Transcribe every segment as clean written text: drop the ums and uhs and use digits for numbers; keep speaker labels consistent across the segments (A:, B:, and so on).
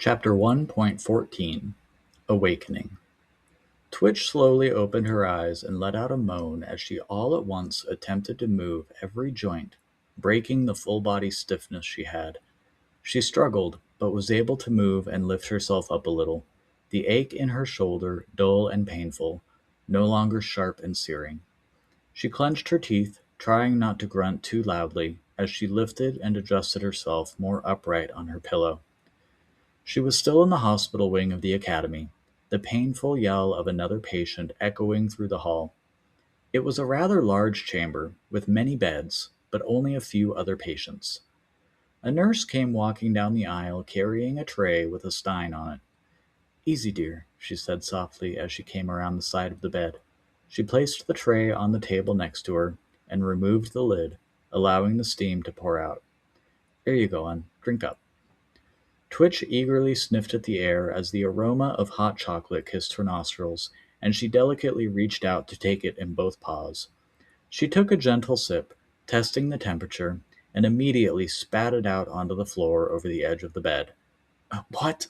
A: Chapter 1.14 Awakening. Twitch slowly opened her eyes and let out a moan as she all at once attempted to move every joint, breaking the full body stiffness she had. She struggled, but was able to move and lift herself up a little, the ache in her shoulder dull and painful, no longer sharp and searing. She clenched her teeth, trying not to grunt too loudly as she lifted and adjusted herself more upright on her pillow. She was still in the hospital wing of the academy, the painful yell of another patient echoing through the hall. It was a rather large chamber, with many beds, but only a few other patients. A nurse came walking down the aisle carrying a tray with a stein on it. "Easy, dear," she said softly as she came around the side of the bed. She placed the tray on the table next to her and removed the lid, allowing the steam to pour out. "There you go, hon. Drink up." Twitch eagerly sniffed at the air as the aroma of hot chocolate kissed her nostrils, and she delicately reached out to take it in both paws. She took a gentle sip, testing the temperature, and immediately spat it out onto the floor over the edge of the bed. What?"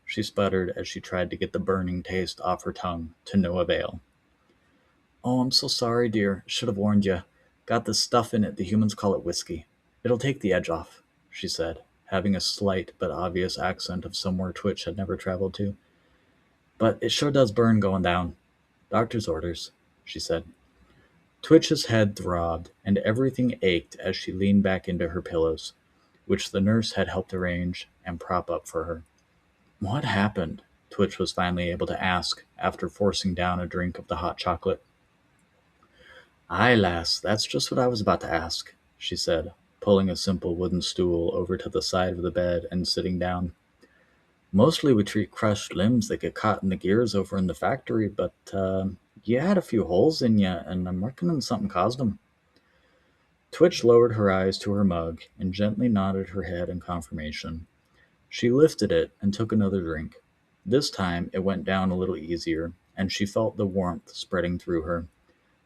A: she sputtered as she tried to get the burning taste off her tongue, to no avail. "Oh, I'm so sorry, dear. Should have warned you. Got this stuff in it, the humans call it whiskey. It'll take the edge off," she said, having a slight but obvious accent of somewhere Twitch had never traveled to. "But it sure does burn going down. Doctor's orders," she said. Twitch's head throbbed, and everything ached as she leaned back into her pillows, which the nurse had helped arrange and prop up for her. "What happened?" Twitch was finally able to ask, after forcing down a drink of the hot chocolate. "Aye, lass, that's just what I was about to ask," she said, pulling a simple wooden stool over to the side of the bed and sitting down. "Mostly we treat crushed limbs that get caught in the gears over in the factory, but you had a few holes in you, and I'm reckoning something caused them." Twitch lowered her eyes to her mug and gently nodded her head in confirmation. She lifted it and took another drink. This time it went down a little easier, and she felt the warmth spreading through her.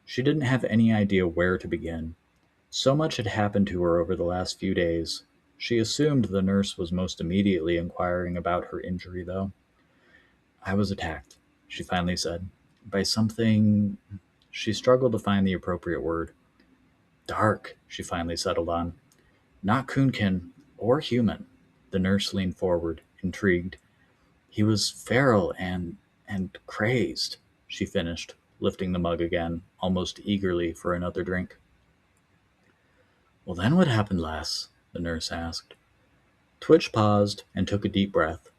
A: She didn't have any idea where to begin. So much had happened to her over the last few days. She assumed the nurse was most immediately inquiring about her injury, though. "I was attacked," she finally said, "by something—" She struggled to find the appropriate word. "Dark," she finally settled on. "Not Coonkin, or human." The nurse leaned forward, intrigued. "He was feral and crazed," she finished, lifting the mug again, almost eagerly for another drink. "Well, then what happened, lass?" the nurse asked. Twitch paused and took a deep breath.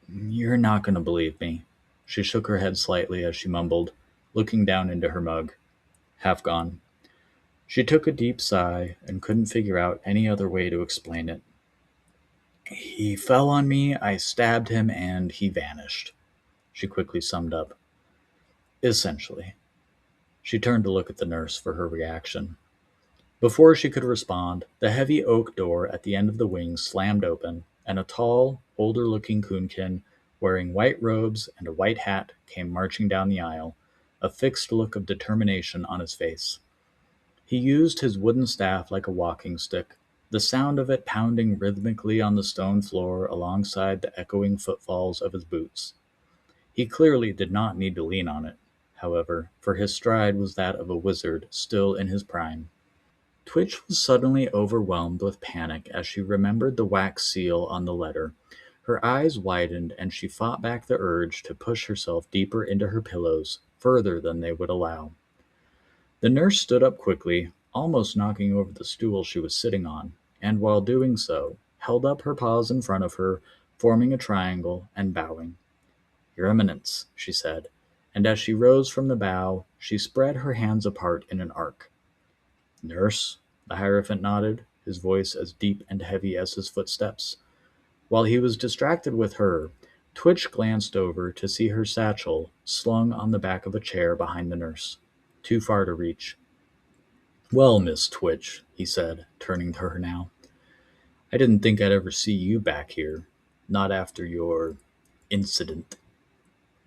A: "You're not going to believe me." She shook her head slightly as she mumbled, looking down into her mug. Half gone. She took a deep sigh and couldn't figure out any other way to explain it. "He fell on me, I stabbed him, and he vanished," she quickly summed up. "Essentially." She turned to look at the nurse for her reaction. Before she could respond, the heavy oak door at the end of the wing slammed open, and a tall, older-looking coonkin, wearing white robes and a white hat, came marching down the aisle, a fixed look of determination on his face. He used his wooden staff like a walking stick, the sound of it pounding rhythmically on the stone floor alongside the echoing footfalls of his boots. He clearly did not need to lean on it, however, for his stride was that of a wizard still in his prime. Twitch was suddenly overwhelmed with panic as she remembered the wax seal on the letter. Her eyes widened, and she fought back the urge to push herself deeper into her pillows, further than they would allow. The nurse stood up quickly, almost knocking over the stool she was sitting on, and while doing so, held up her paws in front of her, forming a triangle and bowing. "Your Eminence," she said, and as she rose from the bow, she spread her hands apart in an arc. "Nurse," the Hierophant nodded, his voice as deep and heavy as his footsteps. While he was distracted with her, Twitch glanced over to see her satchel slung on the back of a chair behind the nurse, too far to reach. "Well, Miss Twitch," he said, turning to her now, "I didn't think I'd ever see you back here. Not after your incident."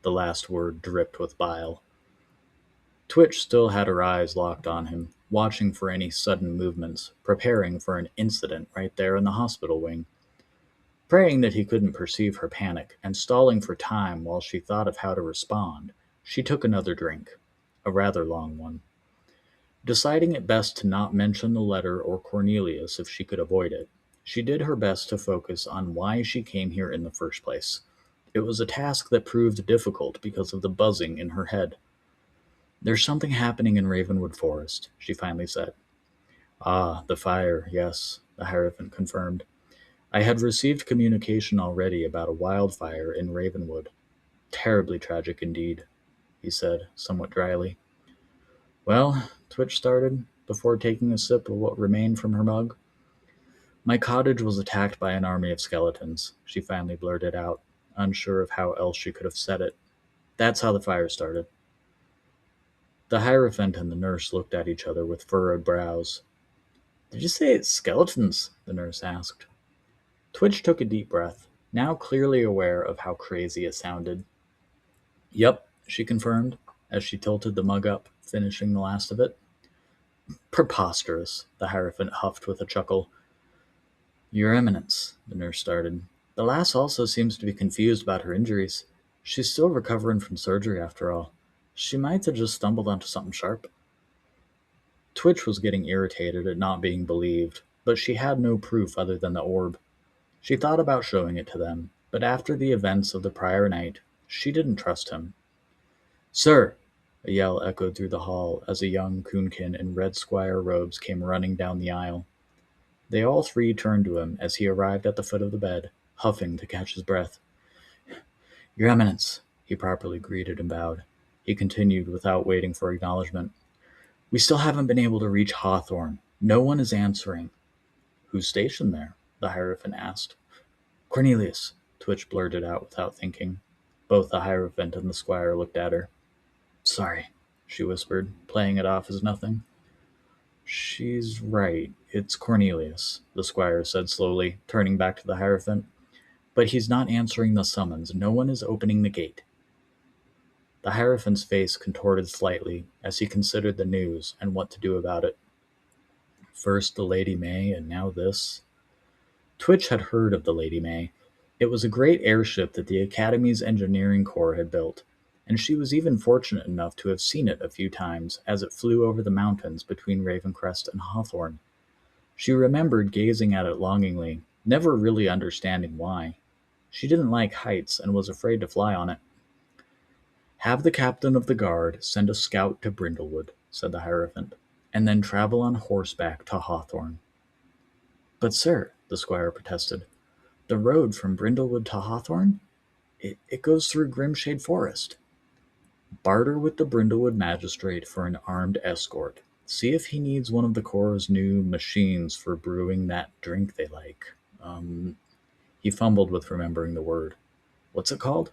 A: The last word dripped with bile. Twitch still had her eyes locked on him, watching for any sudden movements, preparing for an incident right there in the hospital wing. Praying that he couldn't perceive her panic, and stalling for time while she thought of how to respond, she took another drink, a rather long one. Deciding it best to not mention the letter or Cornelius if she could avoid it, she did her best to focus on why she came here in the first place. It was a task that proved difficult because of the buzzing in her head. "There's something happening in Ravenwood Forest," she finally said. "Ah, the fire, yes," the Hierophant confirmed. "I had received communication already about a wildfire in Ravenwood. Terribly tragic indeed," he said, somewhat dryly. "Well," Twitch started, before taking a sip of what remained from her mug. "My cottage was attacked by an army of skeletons," she finally blurted out, unsure of how else she could have said it. "That's how the fire started." The Hierophant and the nurse looked at each other with furrowed brows. "Did you say it's skeletons?" the nurse asked. Twitch took a deep breath, now clearly aware of how crazy it sounded. "Yep," she confirmed, as she tilted the mug up, finishing the last of it. "Preposterous," the Hierophant huffed with a chuckle. "Your Eminence," the nurse started. "The lass also seems to be confused about her injuries. She's still recovering from surgery, after all. She might have just stumbled onto something sharp." Twitch was getting irritated at not being believed, but she had no proof other than the orb. She thought about showing it to them, but after the events of the prior night, she didn't trust him. "Sir!" a yell echoed through the hall as a young Coonkin in red squire robes came running down the aisle. They all three turned to him as he arrived at the foot of the bed, huffing to catch his breath. "Your Eminence," he properly greeted and bowed. He continued without waiting for acknowledgement. "We still haven't been able to reach Hawthorne. No one is answering." "Who's stationed there?" the Hierophant asked. "Cornelius," Twitch blurted out without thinking. Both the Hierophant and the squire looked at her. "Sorry," she whispered, playing it off as nothing. "She's right. It's Cornelius," the squire said slowly, turning back to the Hierophant. "But he's not answering the summons. No one is opening the gate." The Hierophant's face contorted slightly as he considered the news and what to do about it. First the Lady May, and now this. Twitch had heard of the Lady May. It was a great airship that the Academy's engineering corps had built, and she was even fortunate enough to have seen it a few times as it flew over the mountains between Ravencrest and Hawthorne. She remembered gazing at it longingly, never really understanding why. She didn't like heights and was afraid to fly on it. "Have the captain of the guard send a scout to Brindlewood," said the Hierophant, "and then travel on horseback to Hawthorne." "But, sir," the squire protested, "the road from Brindlewood to Hawthorne? It goes through Grimshade Forest." "Barter with the Brindlewood magistrate for an armed escort. See if he needs one of the Corps' new machines for brewing that drink they like. He fumbled with remembering the word. "What's it called?"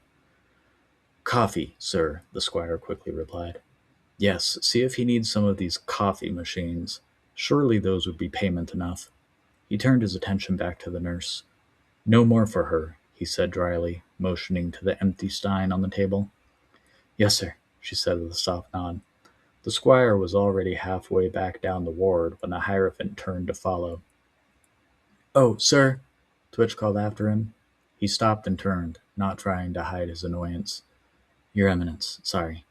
A: "Coffee, sir," the squire quickly replied. "Yes, see if he needs some of these coffee machines. Surely those would be payment enough." He turned his attention back to the nurse. "No more for her," he said dryly, motioning to the empty stein on the table. "Yes, sir," she said with a soft nod. The squire was already halfway back down the ward when the Hierophant turned to follow. "Oh, sir," Twitch called after him. He stopped and turned, not trying to hide his annoyance. "Your Eminence, sorry,"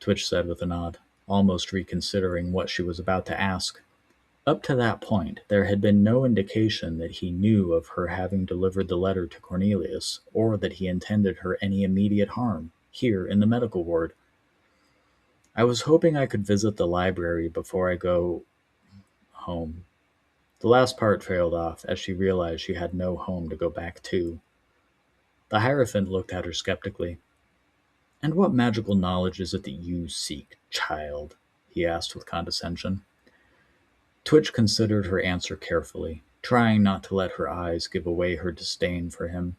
A: Twitch said with a nod, almost reconsidering what she was about to ask. Up to that point, there had been no indication that he knew of her having delivered the letter to Cornelius, or that he intended her any immediate harm, here in the medical ward. "I was hoping I could visit the library before I go home." The last part trailed off as she realized she had no home to go back to. The Hierophant looked at her skeptically. "And what magical knowledge is it that you seek, child?" he asked with condescension. Twitch considered her answer carefully, trying not to let her eyes give away her disdain for him.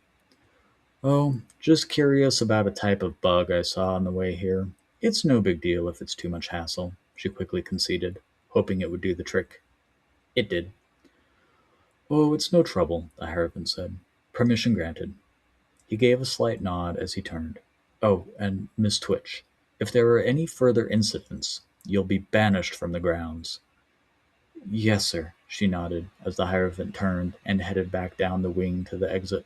A: "Oh, just curious about a type of bug I saw on the way here. It's no big deal if it's too much hassle," she quickly conceded, hoping it would do the trick. It did. "Oh, it's no trouble," the Hierophant said. "Permission granted." He gave a slight nod as he turned. "Oh, and Miss Twitch, if there are any further incidents, you'll be banished from the grounds." Yes, sir, she nodded as the Hierophant turned and headed back down the wing to the exit.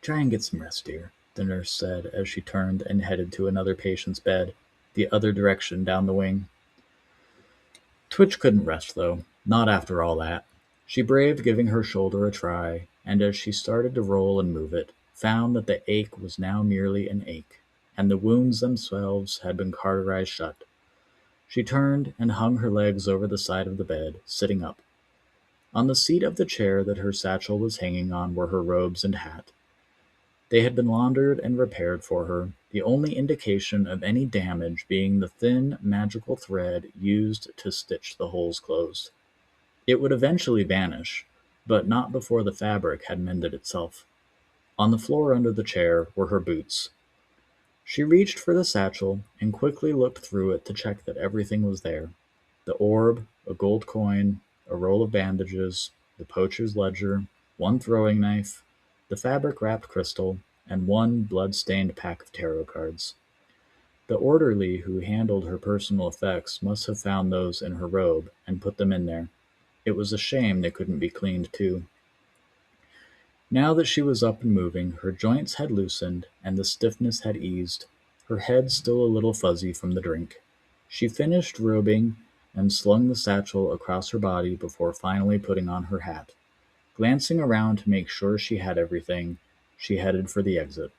A: Try and get some rest, dear, the nurse said as she turned and headed to another patient's bed, the other direction down the wing. Twitch couldn't rest, though, not after all that. She braved giving her shoulder a try, and as she started to roll and move it, found that the ache was now merely an ache, and the wounds themselves had been cauterized shut. She turned and hung her legs over the side of the bed, sitting up. On the seat of the chair that her satchel was hanging on were her robes and hat. They had been laundered and repaired for her, the only indication of any damage being the thin, magical thread used to stitch the holes closed. It would eventually vanish, but not before the fabric had mended itself. On the floor under the chair were her boots. She reached for the satchel and quickly looked through it to check that everything was there. The orb, a gold coin, a roll of bandages, the poacher's ledger, one throwing knife, the fabric-wrapped crystal, and one blood-stained pack of tarot cards. The orderly who handled her personal effects must have found those in her robe and put them in there. It was a shame they couldn't be cleaned too. Now that she was up and moving, her joints had loosened and the stiffness had eased, her head still a little fuzzy from the drink. She finished robing and slung the satchel across her body before finally putting on her hat. Glancing around to make sure she had everything, she headed for the exit.